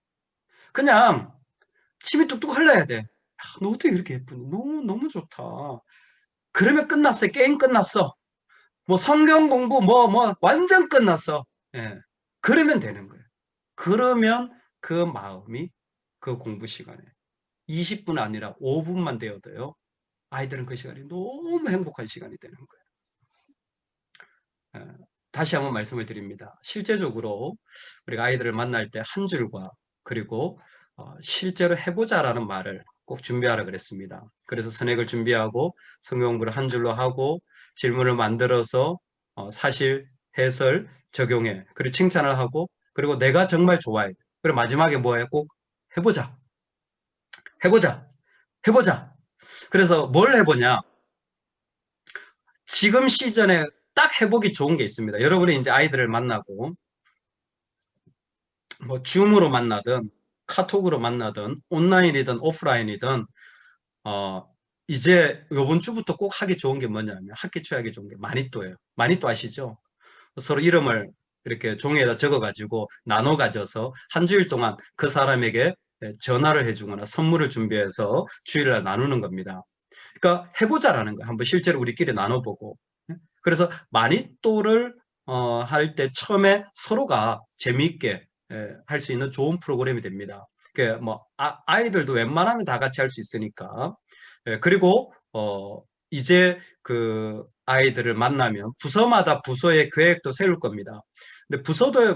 그냥 침이 뚝뚝 흘러야 돼. 야, 너 어떻게 이렇게 예쁘니? 너무 좋다. 그러면 끝났어요. 게임 끝났어. 뭐 성경 공부 완전 끝났어. 예. 그러면 되는 거예요. 그러면 그 마음이 그 공부 시간에 20분 아니라 5분만 되어도요. 아이들은 그 시간이 너무 행복한 시간이 되는 거예요. 예. 다시 한번 말씀을 드립니다. 실제적으로 우리가 아이들을 만날 때 한 줄과 그리고 실제로 해보자라는 말을 꼭 준비하라 그랬습니다. 그래서 선행을 준비하고 성경 공부를 한 줄로 하고 질문을 만들어서 사실, 해설, 적용해. 그리고 칭찬을 하고 그리고 내가 정말 좋아해. 그리고 마지막에 뭐예요? 꼭 해보자. 해보자. 해보자. 그래서 뭘 해보냐? 지금 시즌에 딱 해보기 좋은 게 있습니다. 여러분이 이제 아이들을 만나고 뭐 줌으로 만나든 카톡으로 만나든 온라인이든 오프라인이든 어 이제 요번 주부터 꼭 하기 좋은 게 뭐냐면 학기 초에 하기 좋은 게 마니또예요. 마니또 아시죠? 서로 이름을 이렇게 종이에다 적어 가지고 나눠 가져서 한 주일 동안 그 사람에게 전화를 해주거나 선물을 준비해서 주일날 나누는 겁니다. 그러니까 해보자라는 거 한번 실제로 우리끼리 나눠보고 그래서 마니또를 할 때 처음에 서로가 재미있게 할 수 있는 좋은 프로그램이 됩니다. 뭐 아이들도 웬만하면 다 같이 할 수 있으니까 그리고 이제 그 아이들을 만나면 부서마다 부서의 계획도 세울 겁니다. 근데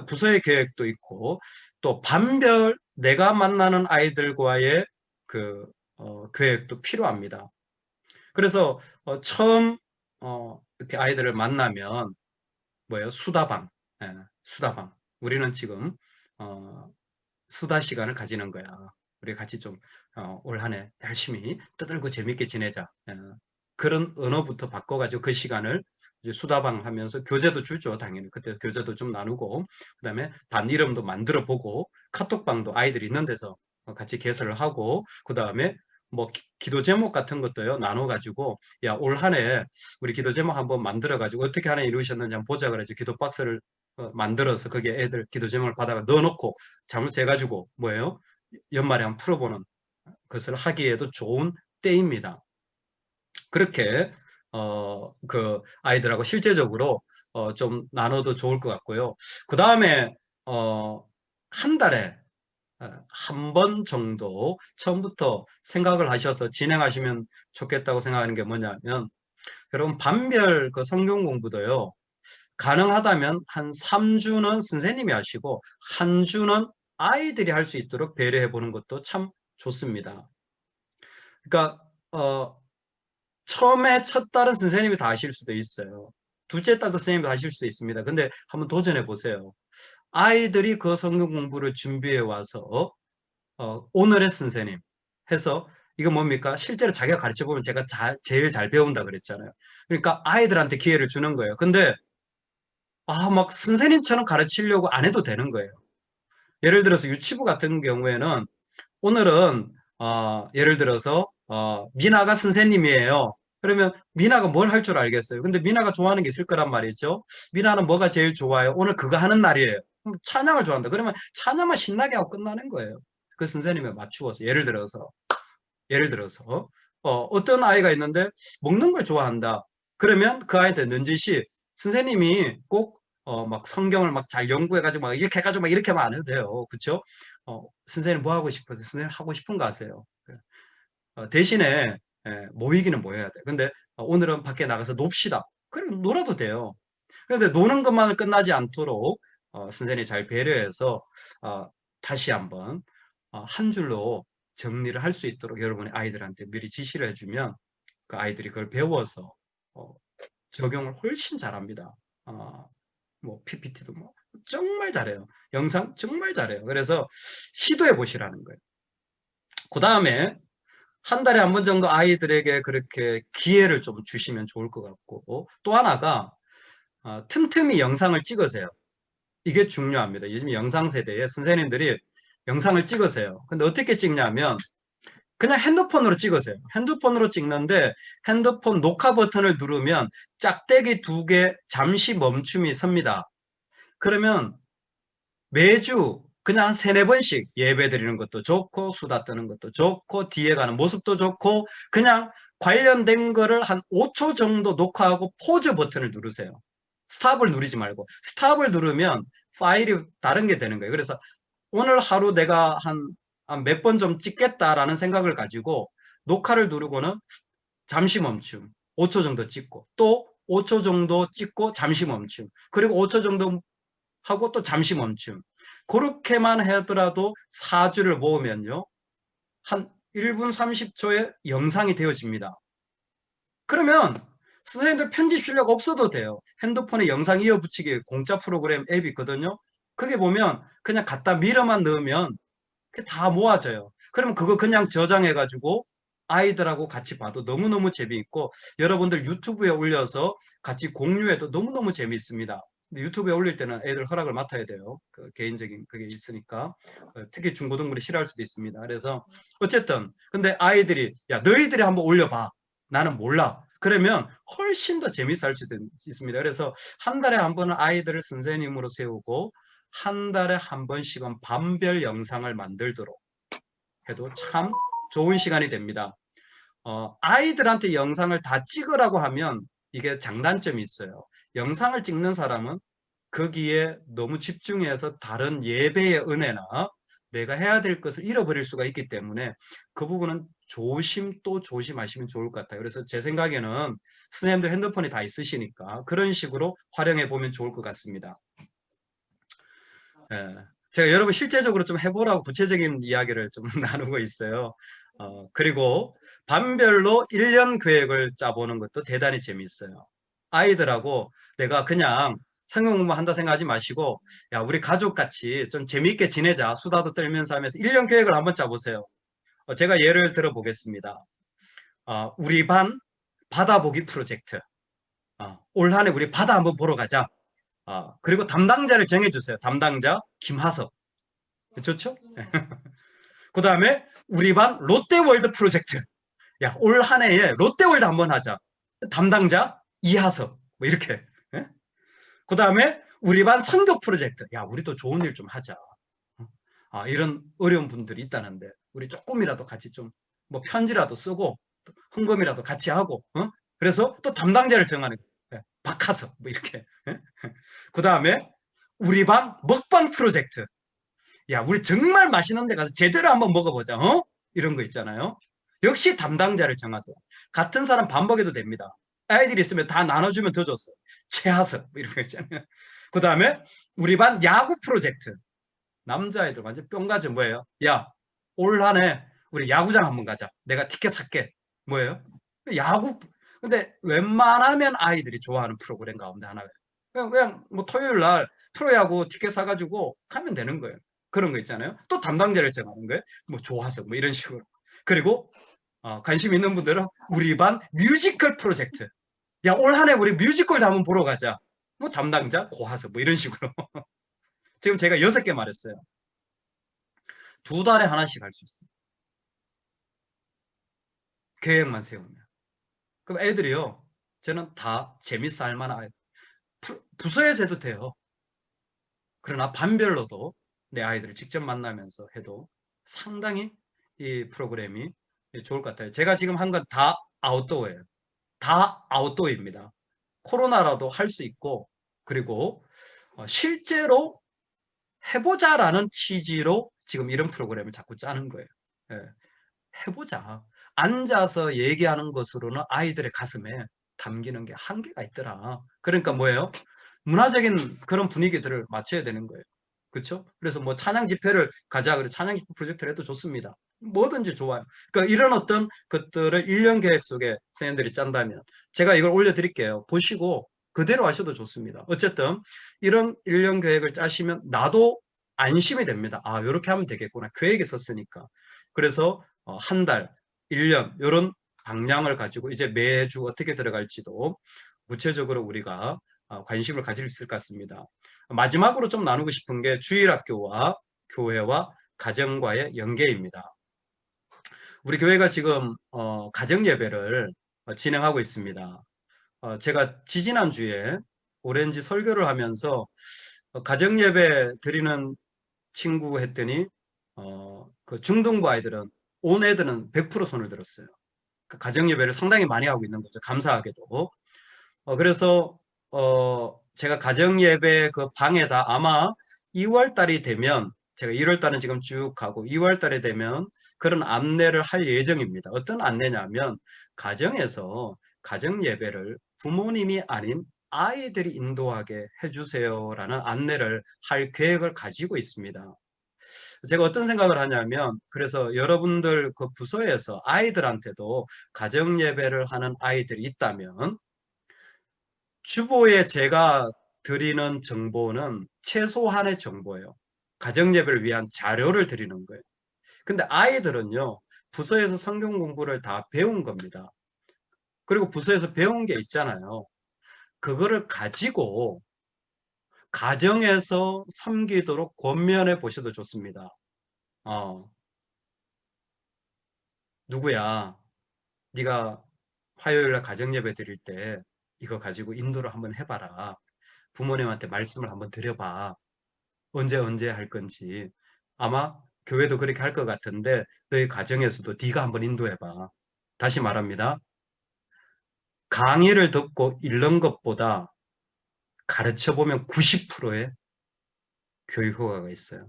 부서의 계획도 있고 또 반별 내가 만나는 아이들과의 그 계획도 필요합니다. 그래서 처음 이렇게 아이들을 만나면 뭐예요? 수다방. 예, 수다방. 우리는 지금 어, 수다 시간을 가지는 거야. 우리 같이 좀 올 한 해 열심히 떠들고 재밌게 지내자. 그런 언어부터 바꿔가지고 그 시간을 이제 수다방 하면서 교재도 주죠. 당연히 그때 교재도 좀 나누고 그다음에 반 이름도 만들어 보고 카톡방도 아이들이 있는 데서 같이 개설을 하고 그다음에 뭐 기도 제목 같은 것도요 나눠가지고 야 올 한 해 우리 기도 제목 한번 만들어가지고 어떻게 하나 이루셨는지 한번 보자 그래가지고 기도 박스를 만들어서 거기에 애들 기도 제목을 받아가 넣어놓고 잠을 새가지고 뭐예요? 연말에 한번 풀어보는 것을 하기에도 좋은 때입니다. 그렇게 그 아이들하고 실제적으로 좀 나눠도 좋을 것 같고요. 그 다음에 한 달에 한 번 정도 처음부터 생각을 하셔서 진행하시면 좋겠다고 생각하는 게 뭐냐면 여러분 반별 그 성경 공부도요. 가능하다면 한 3주는 선생님이 하시고 한 주는 아이들이 할 수 있도록 배려해 보는 것도 참 좋습니다. 그러니까 처음에 첫 달은 선생님이 다 하실 수도 있어요. 둘째 달도 선생님이 다 하실 수도 있습니다. 근데 한번 도전해 보세요. 아이들이 그 성경 공부를 준비해 와서 오늘의 선생님 해서 이거 뭡니까? 실제로 자기가 가르쳐 보면 제가 제일 잘 배운다 그랬잖아요. 그러니까 아이들한테 기회를 주는 거예요. 근데 막 선생님처럼 가르치려고 안 해도 되는 거예요. 예를 들어서 유치부 같은 경우에는 오늘은 예를 들어서 미나가 선생님이에요. 그러면 미나가 뭘 할 줄 알겠어요. 근데 미나가 좋아하는 게 있을 거란 말이죠. 미나는 뭐가 제일 좋아요? 오늘 그거 하는 날이에요. 그럼 찬양을 좋아한다. 그러면 찬양만 신나게 하고 끝나는 거예요. 그 선생님에 맞추어서 예를 들어서 어떤 아이가 있는데 먹는 걸 좋아한다. 그러면 그 아이한테 넌지시 선생님이 꼭 막 성경을 막 잘 연구해가지고 막 이렇게 해가지고 막 이렇게 하면 안 해도 돼요. 그렇죠? 선생님 뭐 하고 싶어서 선생님 하고 싶은 거 하세요. 대신에 모이기는 모여야 돼. 근데 오늘은 밖에 나가서 놉시다. 그럼 놀아도 돼요. 그런데 노는 것만을 끝나지 않도록 선생님이 잘 배려해서 다시 한번 한 줄로 정리를 할 수 있도록 여러분의 아이들한테 미리 지시를 해주면 그 아이들이 그걸 배워서 적용을 훨씬 잘합니다. 뭐 PPT도 뭐 정말 잘해요. 영상 정말 잘해요. 그래서 시도해 보시라는 거예요. 그 다음에 한 달에 한 번 정도 아이들에게 그렇게 기회를 좀 주시면 좋을 것 같고 또 하나가 틈틈이 영상을 찍으세요. 이게 중요합니다. 요즘 영상 세대에 선생님들이 영상을 찍으세요. 근데 어떻게 찍냐면 그냥 핸드폰으로 찍으세요. 핸드폰으로 찍는데 핸드폰 녹화 버튼을 누르면 짝대기 2개 잠시 멈춤이 섭니다. 그러면 매주 그냥 3, 4번씩 예배 드리는 것도 좋고 수다 떠는 것도 좋고 뒤에 가는 모습도 좋고 그냥 관련된 거를 한 5초 정도 녹화하고 포즈 버튼을 누르세요. 스탑을 누르지 말고 스탑을 누르면 파일이 다른 게 되는 거예요. 그래서 오늘 하루 내가 한 몇 번 좀 찍겠다라는 생각을 가지고 녹화를 누르고는 잠시 멈춤 5초 정도 찍고 또 5초 정도 찍고 잠시 멈춤 그리고 5초 정도 하고 또 잠시 멈춤 그렇게만 하더라도 4주를 모으면요 한 1분 30초의 영상이 되어집니다. 그러면 선생님들 편집 실력 없어도 돼요. 핸드폰에 영상 이어붙이기 공짜 프로그램 앱이 있거든요. 그게 보면 그냥 갖다 밀어만 넣으면 다 모아져요. 그러면 그거 그냥 저장해가지고 아이들하고 같이 봐도 너무너무 재미있고 여러분들 유튜브에 올려서 같이 공유해도 너무너무 재미있습니다. 유튜브에 올릴 때는 애들 허락을 맡아야 돼요. 그 개인적인 그게 있으니까 특히 중고등부를 싫어할 수도 있습니다. 그래서 어쨌든 근데 아이들이 야 너희들이 한번 올려봐. 나는 몰라. 그러면 훨씬 더 재미있어 할 수도 있습니다. 그래서 한 달에 한 번은 아이들을 선생님으로 세우고 한 달에 한 번씩은 반별 영상을 만들도록 해도 참 좋은 시간이 됩니다. 아이들한테 영상을 다 찍으라고 하면 이게 장단점이 있어요. 영상을 찍는 사람은 거기에 너무 집중해서 다른 예배의 은혜나 내가 해야 될 것을 잃어버릴 수가 있기 때문에 그 부분은 조심 또 조심하시면 좋을 것 같아요. 그래서 제 생각에는 선생님들 핸드폰이 다 있으시니까 그런 식으로 활용해 보면 좋을 것 같습니다. 제가 여러분 실제적으로 좀 해보라고 구체적인 이야기를 좀 나누고 있어요. 그리고 반별로 1년 계획을 짜보는 것도 대단히 재미있어요. 아이들하고 내가 그냥 성경 공부 한다 생각하지 마시고 야 우리 가족같이 좀 재미있게 지내자 수다도 떨면서 하면서 1년 계획을 한번 짜보세요. 제가 예를 들어 보겠습니다. 우리 반 바다 보기 프로젝트. 올 한해 우리 바다 한번 보러 가자. 그리고 담당자를 정해주세요. 담당자 김하섭. 좋죠? 그 다음에 우리 반 롯데월드 프로젝트. 야, 올 한 해에 롯데월드 한번 하자. 담당자 이하섭. 뭐 이렇게. 그 다음에 우리 반 선교 프로젝트. 야, 우리도 좋은 일 좀 하자. 이런 어려운 분들이 있다는데 우리 조금이라도 같이 좀 뭐 편지라도 쓰고 헌금이라도 같이 하고 그래서 또 담당자를 정하는 거예요. 박하섭 뭐 이렇게. 그 다음에 우리 반 먹방 프로젝트. 야, 우리 정말 맛있는 데 가서 제대로 한번 먹어보자. 이런 거 있잖아요. 역시 담당자를 정하세요. 같은 사람 밥 먹여도 됩니다. 아이들이 있으면 다 나눠주면 더 좋았어요. 최하섭 뭐 이런 거 있잖아요. 그 다음에 우리 반 야구 프로젝트. 남자애들 완전 뿅가지 뭐예요? 야, 올 한해 우리 야구장 한번 가자. 내가 티켓 살게. 뭐예요? 야구. 근데 웬만하면 아이들이 좋아하는 프로그램 가운데 하나예요. 그냥 뭐 토요일 날 프로야구 티켓 사가지고 가면 되는 거예요. 그런 거 있잖아요. 또 담당자를 정하는 거예요. 뭐 좋아서 뭐 이런 식으로. 그리고 관심 있는 분들은 우리 반 뮤지컬 프로젝트. 야, 올 한해 우리 뮤지컬도 한번 보러 가자. 뭐 담당자 고하서 뭐 이런 식으로. 지금 제가 6개 말했어요. 2달에 하나씩 할 수 있어요. 계획만 세우면. 그럼 애들이요. 저는 다 재밌어 할 만한 아이. 부서에서 해도 돼요. 그러나 반별로도 내 아이들을 직접 만나면서 해도 상당히 이 프로그램이 좋을 것 같아요. 제가 지금 한 건 다 아웃도어예요. 다 아웃도어입니다. 코로나라도 할 수 있고 그리고 실제로 해보자라는 취지로 지금 이런 프로그램을 자꾸 짜는 거예요. 예, 해보자. 앉아서 얘기하는 것으로는 아이들의 가슴에 담기는 게 한계가 있더라. 그러니까 뭐예요? 문화적인 그런 분위기들을 맞춰야 되는 거예요. 그렇죠? 그래서 뭐 찬양 집회를 가자. 그래 찬양 집회 프로젝트를 해도 좋습니다. 뭐든지 좋아요. 그러니까 이런 어떤 것들을 1년 계획 속에 선생님들이 짠다면 제가 이걸 올려드릴게요. 보시고 그대로 하셔도 좋습니다. 어쨌든 이런 1년 계획을 짜시면 나도 안심이 됩니다. 이렇게 하면 되겠구나. 계획에 썼으니까. 그래서 한 달, 1년 이런 방향을 가지고 이제 매주 어떻게 들어갈지도 구체적으로 우리가 관심을 가질 수 있을 것 같습니다. 마지막으로 좀 나누고 싶은 게 주일학교와 교회와 가정과의 연계입니다. 우리 교회가 지금 가정예배를 진행하고 있습니다. 제가 지지난주에 오렌지 설교를 하면서 가정예배 드리는 친구 했더니 그 중등부 아이들은 온 애들은 100% 손을 들었어요. 가정예배를 상당히 많이 하고 있는 거죠. 감사하게도. 그래서 제가 가정예배 그 방에다 아마 2월 달이 되면 제가 1월 달은 지금 쭉 가고 2월 달에 되면 그런 안내를 할 예정입니다. 어떤 안내냐면 가정에서 가정예배를 부모님이 아닌 아이들이 인도하게 해주세요라는 안내를 할 계획을 가지고 있습니다. 제가 어떤 생각을 하냐면 그래서 여러분들 그 부서에서 아이들한테도 가정예배를 하는 아이들이 있다면 주보에 제가 드리는 정보는 최소한의 정보예요. 가정예배를 위한 자료를 드리는 거예요. 근데 아이들은요, 부서에서 성경 공부를 다 배운 겁니다. 그리고 부서에서 배운 게 있잖아요. 그거를 가지고 가정에서 섬기도록 권면해 보셔도 좋습니다. 누구야, 네가 화요일날 가정예배 드릴 때 이거 가지고 인도를 한번 해봐라. 부모님한테 말씀을 한번 드려봐. 언제 할 건지. 아마 교회도 그렇게 할 것 같은데 너희 가정에서도 네가 한번 인도해봐. 다시 말합니다. 강의를 듣고 읽는 것보다 가르쳐보면 90%의 교육 효과가 있어요.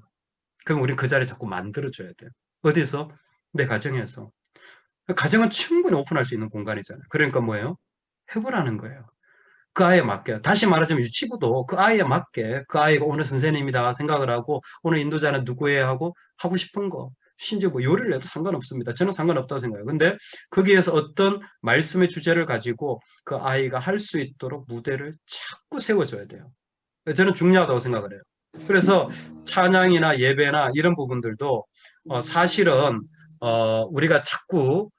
그럼 우리 그 자리 자꾸 만들어줘야 돼요. 어디서? 내 가정에서. 가정은 충분히 오픈할 수 있는 공간이잖아요. 그러니까 뭐예요? 해보라는 거예요. 그 아이에 맞게. 다시 말하자면 유치부도 그 아이에 맞게 그 아이가 오늘 선생님이다 생각을 하고 오늘 인도자는 누구예요 하고 하고 싶은 거. 심지어 뭐 요리를 해도 상관없습니다. 저는 상관없다고 생각해요. 근데 거기에서 어떤 말씀의 주제를 가지고 그 아이가 할 수 있도록 무대를 자꾸 세워줘야 돼요. 저는 중요하다고 생각을 해요. 그래서 찬양이나 예배나 이런 부분들도 사실은 우리가 자꾸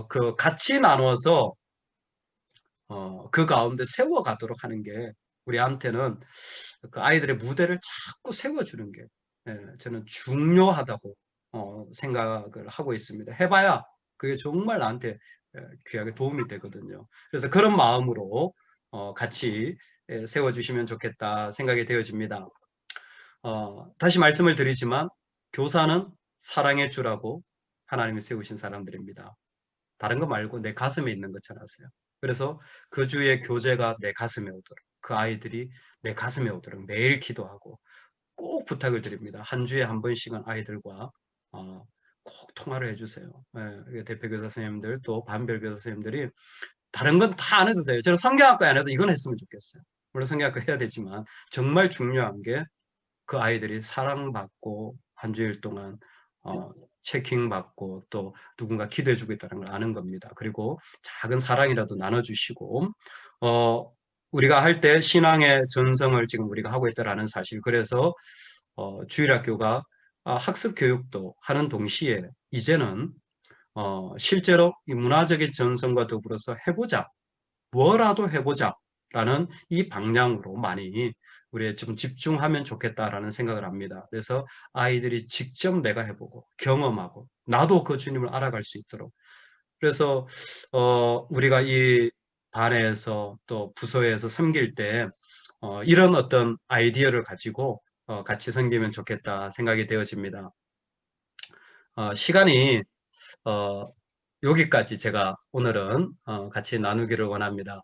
그 같이 나눠서 그 가운데 세워가도록 하는 게 우리한테는 그 아이들의 무대를 자꾸 세워주는 게 저는 중요하다고 생각을 하고 있습니다. 해봐야 그게 정말 나한테 귀하게 도움이 되거든요. 그래서 그런 마음으로 같이 세워주시면 좋겠다 생각이 되어집니다. 다시 말씀을 드리지만 교사는 사랑의 주라고 하나님이 세우신 사람들입니다. 다른 거 말고 내 가슴에 있는 것처럼 하세요. 그래서 그 주의 교제가 내 가슴에 오도록, 그 아이들이 내 가슴에 오도록 매일 기도하고 꼭 부탁을 드립니다. 한 주에 한 번씩은 아이들과 꼭 통화를 해주세요. 대표교사 선생님들 또 반별교사 선생님들이 다른 건 다 안 해도 돼요. 저는 성경학과 안 해도 이건 했으면 좋겠어요. 물론 성경학과 해야 되지만 정말 중요한 게 그 아이들이 사랑받고 한 주일 동안 체킹받고 또 누군가 기대해주고 있다는 걸 아는 겁니다. 그리고 작은 사랑이라도 나눠주시고 우리가 할 때 신앙의 전성을 지금 우리가 하고 있다는 사실, 그래서 주일학교가 학습 교육도 하는 동시에 이제는 실제로 이 문화적인 전성과 더불어서 해보자, 뭐라도 해보자 라는 이 방향으로 많이 우리 좀 집중하면 좋겠다라는 생각을 합니다. 그래서 아이들이 직접 내가 해보고 경험하고 나도 그 주님을 알아갈 수 있도록, 그래서 우리가 이 반에서 또 부서에서 섬길 때 이런 어떤 아이디어를 가지고 같이 섬기면 좋겠다 생각이 되어집니다. 시간이 여기까지 제가 오늘은 같이 나누기를 원합니다.